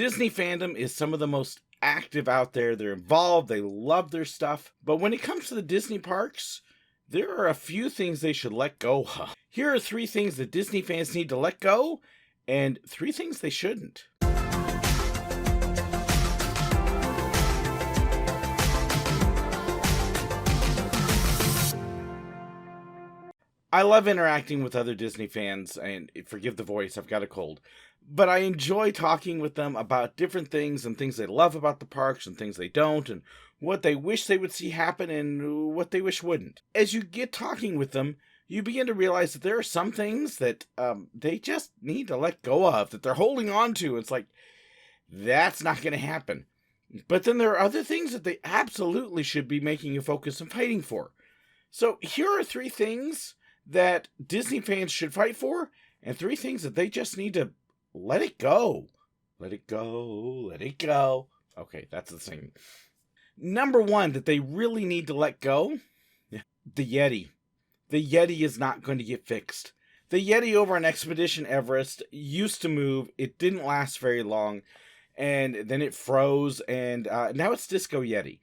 Disney fandom is some of the most active out there. They're involved, they love their stuff. But when it comes to the Disney parks, there are a few things they should let go of. Here are 3 things that Disney fans need to let go, and 3 things they shouldn't. I love interacting with other Disney fans, and forgive the voice, I've got a cold. But I enjoy talking with them about different things and things they love about the parks and things they don't, and what they wish they would see happen and what they wish wouldn't. As you get talking with them, you begin to realize that there are some things that they just need to let go of, that they're holding on to. It's like, that's not going to happen. But then there are other things that they absolutely should be making a focus and fighting for. So here are 3 things that Disney fans should fight for, and 3 things that they just need to let it go. Let it go, let it go. Okay, that's the thing. Number 1 that they really need to let go, the Yeti. The Yeti is not going to get fixed. The Yeti over on Expedition Everest used to move. It didn't last very long, and then it froze, and now it's Disco Yeti.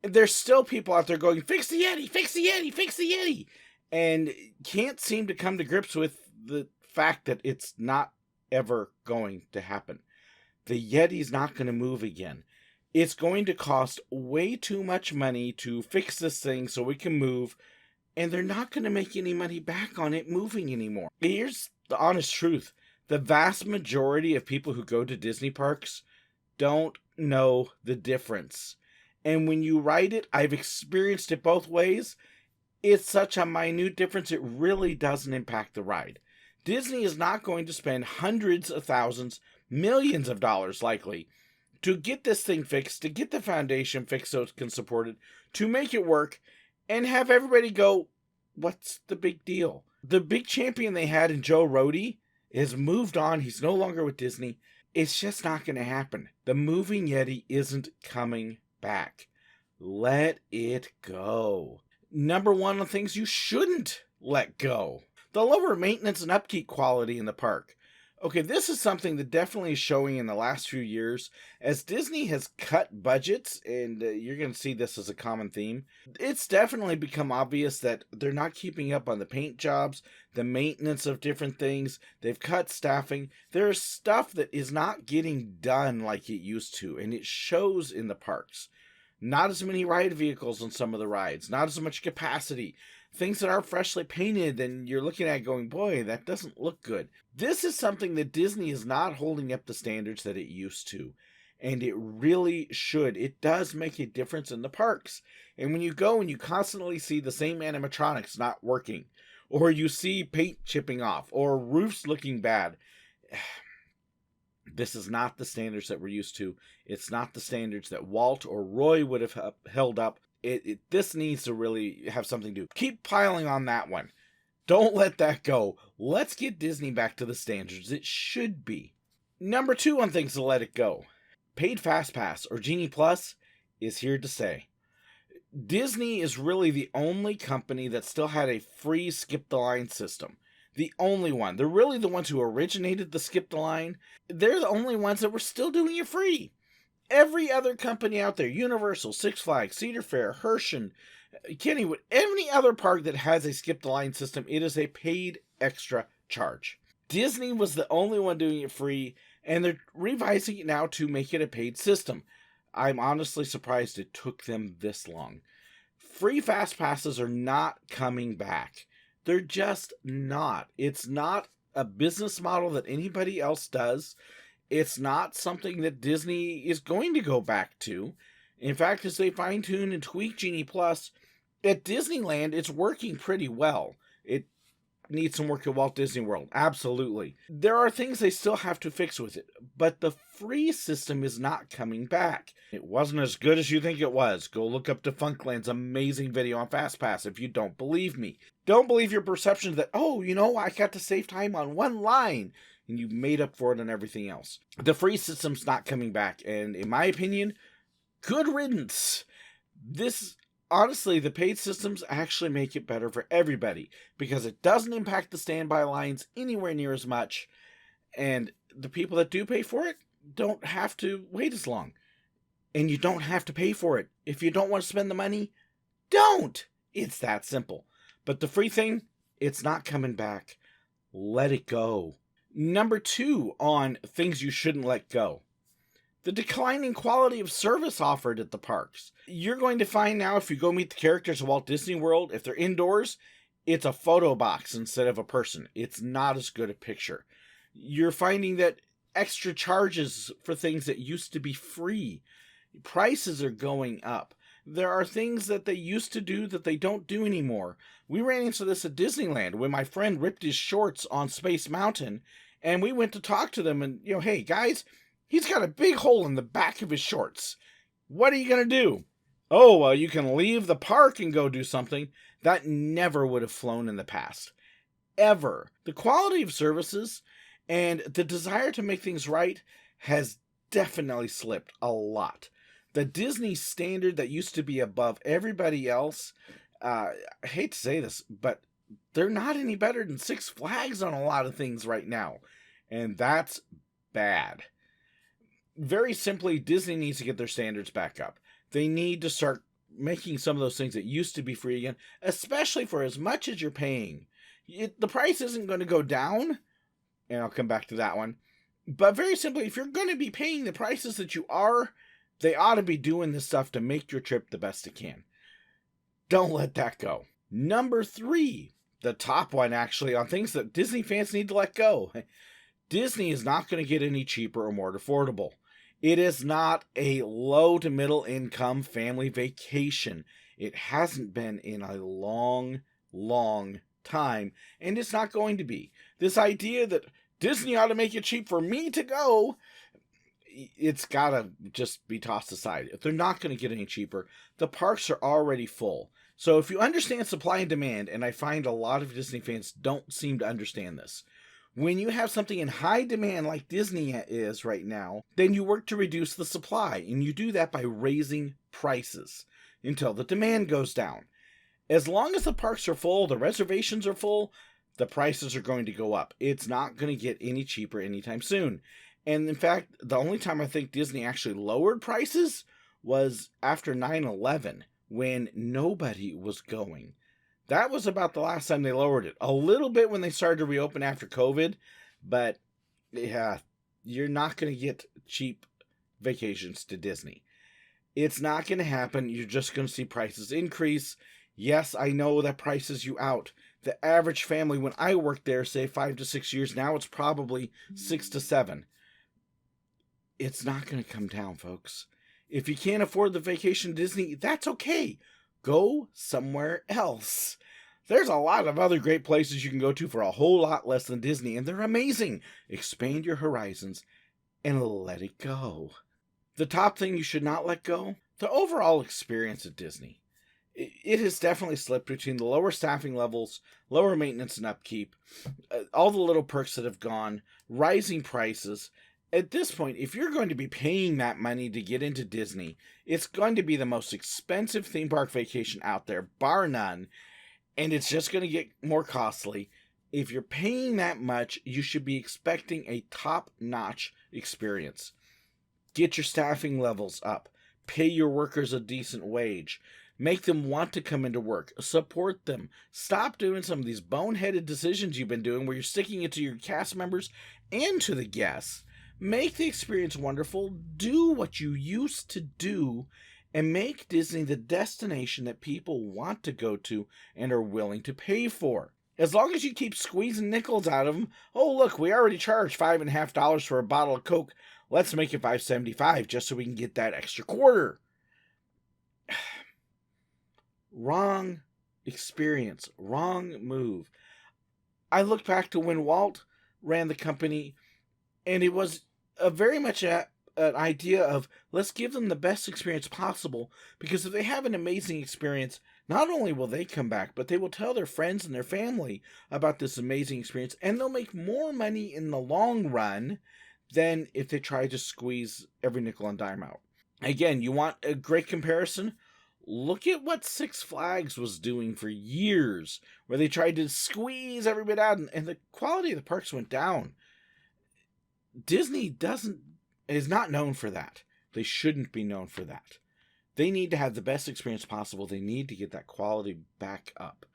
There's still people out there going, fix the Yeti, fix the Yeti, fix the Yeti, and can't seem to come to grips with the fact that it's not ever going to happen. The Yeti's not going to move again. It's going to cost way too much money to fix this thing so we can move, and they're not going to make any money back on it moving anymore. Here's the honest truth. The vast majority of people who go to Disney parks don't know the difference. And when you ride it, I've experienced it both ways, it's such a minute difference, it really doesn't impact the ride. Disney is not going to spend hundreds of thousands, millions of dollars likely, to get this thing fixed, to get the foundation fixed so it can support it, to make it work, and have everybody go, what's the big deal? The big champion they had in Joe Rohde has moved on. He's no longer with Disney. It's just not going to happen. The moving Yeti isn't coming back. Let it go. Number 1 of things you shouldn't let go. The lower maintenance and upkeep quality in the park. Okay, this is something that definitely is showing in the last few years. As Disney has cut budgets, and you're going to see this as a common theme, it's definitely become obvious that they're not keeping up on the paint jobs, the maintenance of different things. They've cut staffing. There's stuff that is not getting done like it used to, and it shows in the parks. Not as many ride vehicles on some of the rides, not as much capacity. Things that are freshly painted, and you're looking at it going, boy, that doesn't look good. This is something that Disney is not holding up the standards that it used to, and it really should. It does make a difference in the parks. And when you go and you constantly see the same animatronics not working, or you see paint chipping off, or roofs looking bad, this is not the standards that we're used to. It's not the standards that Walt or Roy would have held up. This needs to really have something to do. Keep piling on that one. Don't let that go. Let's get Disney back to the standards it should be. Number 2 on things to let it go. Paid Fast Pass, or Genie Plus, is here to stay. Disney is really the only company that still had a free skip the line system. The only one. They're really the ones who originated the skip the line. They're the only ones that were still doing it free. Every other company out there, Universal, Six Flags, Cedar Fair, Hershey, Kennywood, any other park that has a skip the line system, it is a paid extra charge. Disney was the only one doing it free, and they're revising it now to make it a paid system. I'm honestly surprised it took them this long. Free Fast Passes are not coming back. They're just not. It's not a business model that anybody else does. It's not something that Disney is going to go back to. In fact, as they fine-tune and tweak Genie Plus, at Disneyland, it's working pretty well. It needs some work at Walt Disney World, absolutely. There are things they still have to fix with it, but the free system is not coming back. It wasn't as good as you think it was. Go look up Defunctland's amazing video on FastPass if you don't believe me. Don't believe your perception that, oh, I got to save time on one line, and you made up for it on everything else. The free system's not coming back, and in my opinion, good riddance. Honestly, the paid systems actually make it better for everybody because it doesn't impact the standby lines anywhere near as much. And the people that do pay for it don't have to wait as long. And you don't have to pay for it. If you don't want to spend the money, don't. It's that simple. But the free thing, it's not coming back. Let it go. Number 2 on things you shouldn't let go: the declining quality of service offered at the parks. You're going to find now, if you go meet the characters of Walt Disney World, if they're indoors, it's a photo box instead of a person. It's not as good a picture. You're finding that extra charges for things that used to be free. Prices are going up. There are things that they used to do that they don't do anymore. We ran into this at Disneyland when my friend ripped his shorts on Space Mountain, and we went to talk to them and, hey guys, he's got a big hole in the back of his shorts. What are you going to do? Oh, well, you can leave the park and go do something. That never would have flown in the past. Ever. The quality of services and the desire to make things right has definitely slipped a lot. The Disney standard that used to be above everybody else, I hate to say this, but they're not any better than Six Flags on a lot of things right now. And that's bad. Very simply, Disney needs to get their standards back up. They need to start making some of those things that used to be free again, especially for as much as you're paying. The price isn't going to go down, and I'll come back to that one. But very simply, if you're going to be paying the prices that you are, they ought to be doing this stuff to make your trip the best it can. Don't let that go. Number 3, the top one actually, on things that Disney fans need to let go. Disney is not going to get any cheaper or more affordable. It is not a low to middle income family vacation. It hasn't been in a long, long time, and it's not going to be. This idea that Disney ought to make it cheap for me to go, it's got to just be tossed aside. If they're not going to get any cheaper, the parks are already full. So if you understand supply and demand, and I find a lot of Disney fans don't seem to understand this, when you have something in high demand like Disney is right now, then you work to reduce the supply, and you do that by raising prices until the demand goes down. As long as the parks are full, the reservations are full, the prices are going to go up. It's not going to get any cheaper anytime soon. And in fact, the only time I think Disney actually lowered prices was after 9/11, when nobody was going. That was about the last time they lowered it. A little bit when they started to reopen after COVID, but yeah, you're not going to get cheap vacations to Disney. It's not going to happen. You're just going to see prices increase. Yes, I know that prices you out. The average family, when I worked there, say 5 to 6 years, now it's probably 6 to 7. It's not going to come down, folks. If you can't afford the vacation to Disney, that's okay. Go somewhere else. There's a lot of other great places you can go to for a whole lot less than Disney, and they're amazing. Expand your horizons and let it go. The top thing you should not let go, the overall experience at Disney. It has definitely slipped between the lower staffing levels, lower maintenance and upkeep, all the little perks that have gone, rising prices. At this point, if you're going to be paying that money to get into Disney, it's going to be the most expensive theme park vacation out there, bar none, and it's just going to get more costly. If you're paying that much, you should be expecting a top-notch experience. Get your staffing levels up. Pay your workers a decent wage. Make them want to come into work. Support them. Stop doing some of these boneheaded decisions you've been doing where you're sticking it to your cast members and to the guests. Make the experience wonderful. Do what you used to do and make Disney the destination that people want to go to and are willing to pay for. As long as you keep squeezing nickels out of them, oh look, we already charged $5.50 for a bottle of Coke. Let's make it $5.75 just so we can get that extra quarter. Wrong experience, wrong move. I look back to when Walt ran the company, and it was very much an idea of let's give them the best experience possible, because if they have an amazing experience, not only will they come back, but they will tell their friends and their family about this amazing experience, and they'll make more money in the long run than if they try to squeeze every nickel and dime out. Again, you want a great comparison? Look at what Six Flags was doing for years, where they tried to squeeze every bit out, and the quality of the parks went down. Disney doesn't is not known for that. They shouldn't be known for that. They need to have the best experience possible. They need to get that quality back up.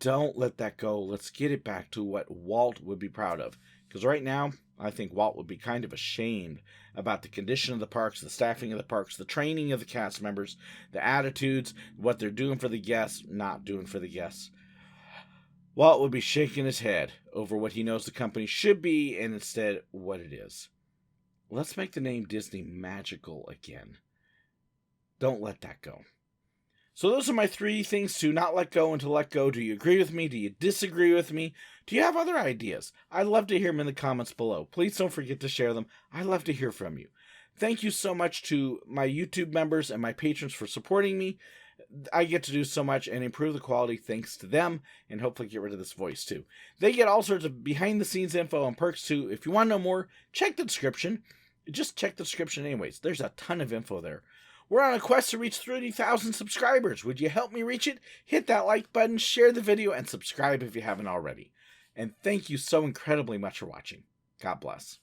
Don't let that go. Let's get it back to what Walt would be proud of. Because right now, I think Walt would be kind of ashamed about the condition of the parks, the staffing of the parks, the training of the cast members, the attitudes, what they're doing for the guests, not doing for the guests. Walt would be shaking his head over what he knows the company should be and instead what it is. Let's make the name Disney magical again. Don't let that go. So those are my 3 things to not let go and to let go. Do you agree with me? Do you disagree with me? Do you have other ideas? I'd love to hear them in the comments below. Please don't forget to share them. I'd love to hear from you. Thank you so much to my YouTube members and my patrons for supporting me. I get to do so much and improve the quality thanks to them, and hopefully get rid of this voice too. They get all sorts of behind-the-scenes info and perks too. If you want to know more, check the description. Just check the description anyways. There's a ton of info there. We're on a quest to reach 30,000 subscribers. Would you help me reach it? Hit that like button, share the video, and subscribe if you haven't already. And thank you so incredibly much for watching. God bless.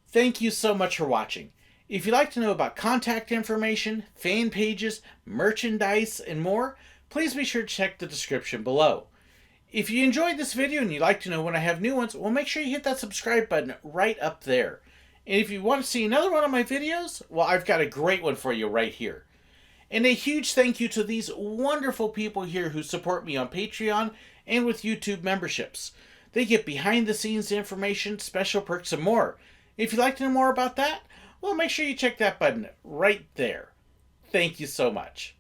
Thank you so much for watching. If you'd like to know about contact information, fan pages, merchandise, and more, please be sure to check the description below. If you enjoyed this video and you'd like to know when I have new ones, well, make sure you hit that subscribe button right up there. And if you want to see another one of my videos, well, I've got a great one for you right here. And a huge thank you to these wonderful people here who support me on Patreon and with YouTube memberships. They get behind the scenes information, special perks, and more. If you'd like to know more about that, well, make sure you check that button right there. Thank you so much.